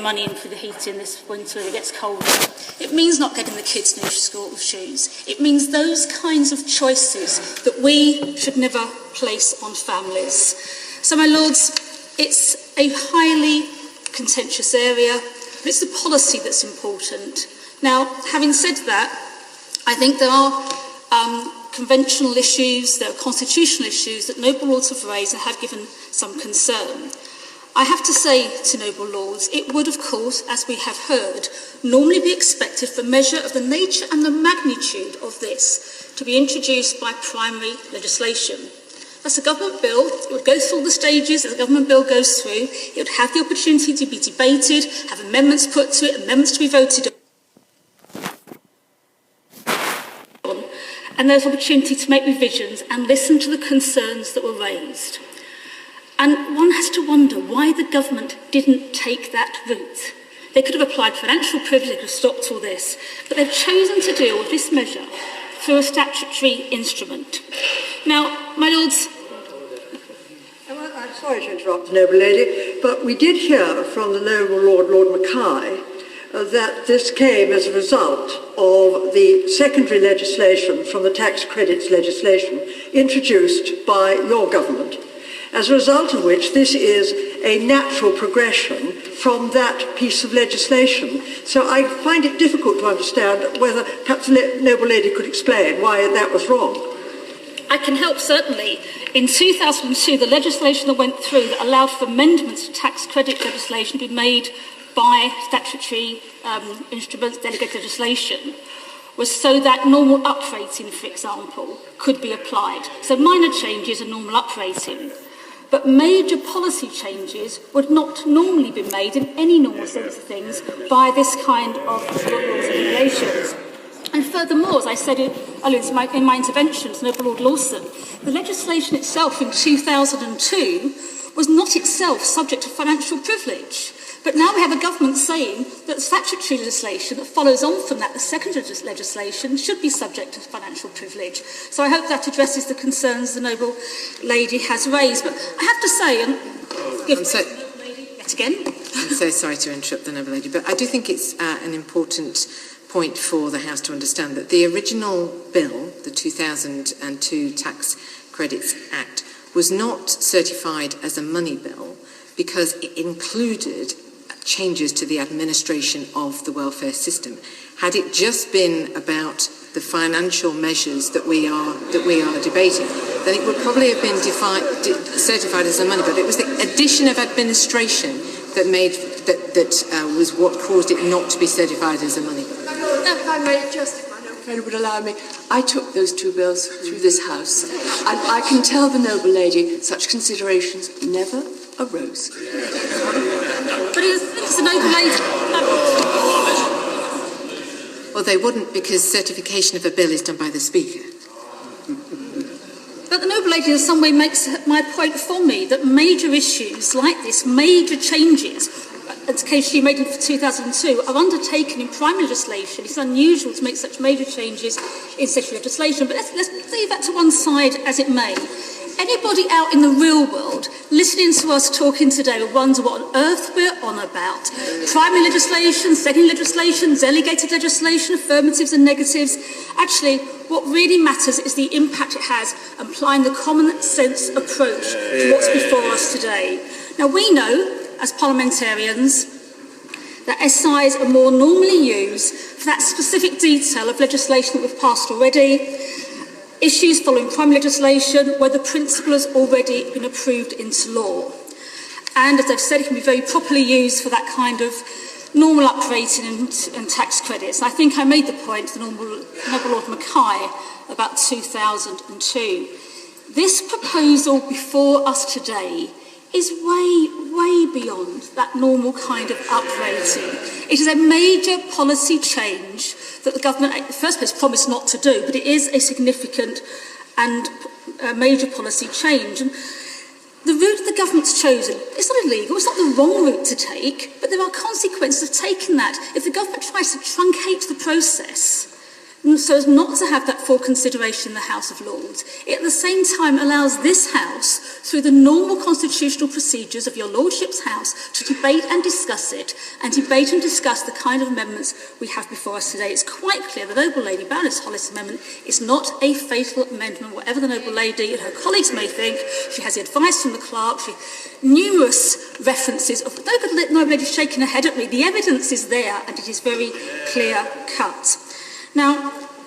the money in for the heating this winter when it gets colder. It means not getting the kids new school shoes. It means those kinds of choices that we should never place on families. So, my lords, it's a highly contentious area, but it's the policy that's important. Now, having said that, I think there are conventional issues, there are constitutional issues that noble lords have raised and have given some concern. I have to say to noble lords, it would, of course, as we have heard, normally be expected for measure of the nature and the magnitude of this to be introduced by primary legislation. That's a government bill. It would go through all the stages as a government bill goes through. It would have the opportunity to be debated, have amendments put to it, amendments to be voted on. And there's opportunity to make revisions and listen to the concerns that were raised. And one has to wonder why the government didn't take that route. They could have applied financial privilege, they could have stopped all this, but they've chosen to deal with this measure through a statutory instrument. Now, my lords... I'm sorry to interrupt the noble lady, but we did hear from the noble Lord, Lord Mackay, that this came as a result of the secondary legislation from the tax credits legislation introduced by your government, as a result of which this is a natural progression from that piece of legislation. So I find it difficult to understand whether perhaps the noble lady could explain why that was wrong. I can help, certainly. In 2002, the legislation that went through that allowed for amendments to tax credit legislation to be made by statutory instruments, delegated legislation, was so that normal uprating, for example, could be applied. So minor changes are normal uprating. But major policy changes would not normally be made in any normal sense of things by this kind of rules and regulations. And furthermore, as I said earlier in my intervention to Noble Lord Lawson, the legislation itself in 2002 was not itself subject to financial privilege. But now we have a government saying that the statutory legislation that follows on from that, the secondary legislation, should be subject to financial privilege. So I hope that addresses the concerns the noble lady has raised. But I have to say, yet again. I'm so sorry to interrupt the noble lady, but I do think it's an important point for the House to understand that the original bill, the 2002 Tax Credits Act, was not certified as a money bill because it included changes to the administration of the welfare system. Had it just been about the financial measures that we are debating, then it would probably have been certified as a money bill. It was the addition of administration that was what caused it not to be certified as a money bill. If I may, just if my noble friend would allow me, I took those two bills through this House, and I can tell the noble lady such considerations never arose. But it's a noble lady. Well, they wouldn't, because certification of a bill is done by the Speaker. But the noble lady in some way makes my point for me that major issues like this, major changes, as the case she made in 2002, are undertaken in primary legislation. It's unusual to make such major changes in statutory legislation, but let's leave that to one side as it may. Anybody out in the real world listening to us talking today will wonder what on earth we're on about. Primary legislation, secondary legislation, delegated legislation, affirmatives and negatives. Actually, what really matters is the impact it has applying the common sense approach to what's before us today. Now, we know, as parliamentarians, that SIs are more normally used for that specific detail of legislation that we've passed already, issues following primary legislation where the principle has already been approved into law. And as I've said, it can be very properly used for that kind of normal uprating and tax credits. And I think I made the point to the Noble Lord Mackay about 2002. This proposal before us today is way beyond that normal kind of uprating. It is a major policy change that the government, in the first place, promised not to do, but it is a significant and major policy change. And the route the government's chosen, it's not illegal, it's not the wrong route to take, but there are consequences of taking that. If the government tries to truncate the process, so as not to have that full consideration in the House of Lords. It at the same time allows this House, through the normal constitutional procedures of your Lordship's House, to debate and discuss it, and debate and discuss the kind of amendments we have before us today. It's quite clear the noble lady Baroness Hollis' amendment is not a fatal amendment, whatever the noble lady and her colleagues may think. She has the advice from the clerk, numerous references of the noble lady shaking her head at me. The evidence is there, and it is very clear cut. Now,